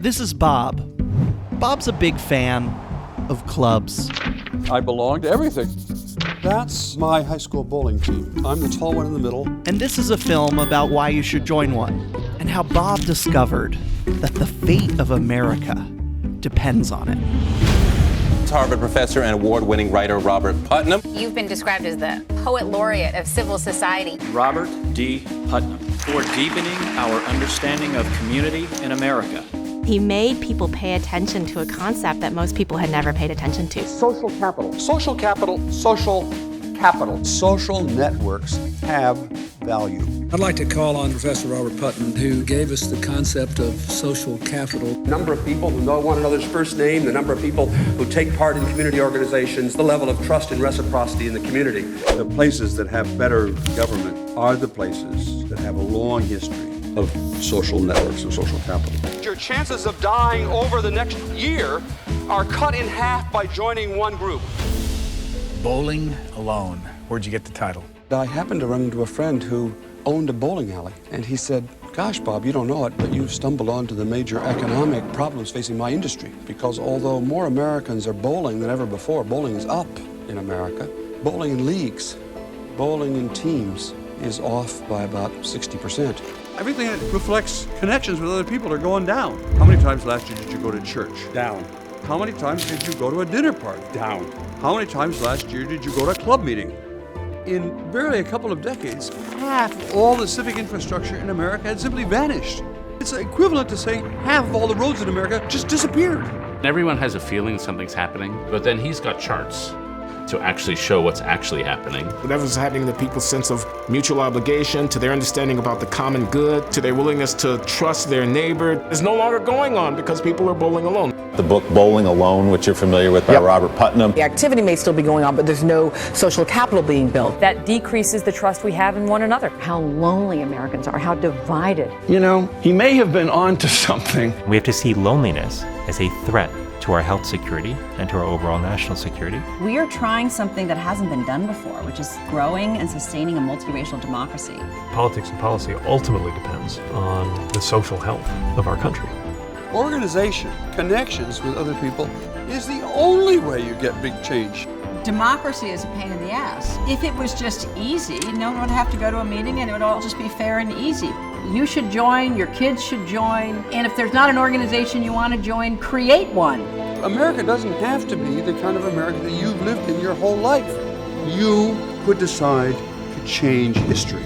This is Bob. Bob's a big fan of clubs. I belong to everything. That's my high school bowling team. I'm the tall one in the middle. And this is a film about why you should join one, and how Bob discovered that the fate of America depends on it. Harvard professor and award-winning writer Robert Putnam. You've been described as the poet laureate of civil society. Robert D. Putnam, for deepening our understanding of community in America. He made people pay attention to a concept that most people had never paid attention to. Social capital. Social capital. Social capital. Social networks have value. I'd like to call on Professor Robert Putman, who gave us the concept of social capital. The number of people who know one another's first name, the number of people who take part in community organizations, the level of trust and reciprocity in the community. The places that have better government are the places that have a long history of social networks and social capital. Your chances of dying over the next year are cut in half by joining one group. Bowling Alone. Where'd you get the title? I happened to run into a friend who owned a bowling alley, and he said, "Gosh, Bob, you don't know it, but you've stumbled onto the major economic problems facing my industry, because although more Americans are bowling than ever before, bowling is up in America. Bowling in leagues, bowling in teams is off by about 60%. Everything that reflects connections with other people are going down. How many times last year did you go to church? Down. How many times did you go to a dinner party? Down. How many times last year did you go to a club meeting? In barely a couple of decades, half all the civic infrastructure in America had simply vanished. It's equivalent to saying half of all the roads in America just disappeared. Everyone has a feeling something's happening, but then he's got charts to actually show what's actually happening. Whatever's happening to people's sense of mutual obligation, to their understanding about the common good, to their willingness to trust their neighbor, is no longer going on because people are bowling alone. The book Bowling Alone, which you're familiar with by Robert Putnam. The activity may still be going on, but there's no social capital being built. That decreases the trust we have in one another. How lonely Americans are, how divided. You know, he may have been onto something. We have to see loneliness as a threat to our health security and to our overall national security. We are trying something that hasn't been done before, which is growing and sustaining a multiracial democracy. Politics and policy ultimately depends on the social health of our country. Organization, connections with other people, is the only way you get big change. Democracy is a pain in the ass. If it was just easy, no one would have to go to a meeting and it would all just be fair and easy. You should join, your kids should join, and if there's not an organization you want to join, create one. America doesn't have to be the kind of America that you've lived in your whole life. You could decide to change history.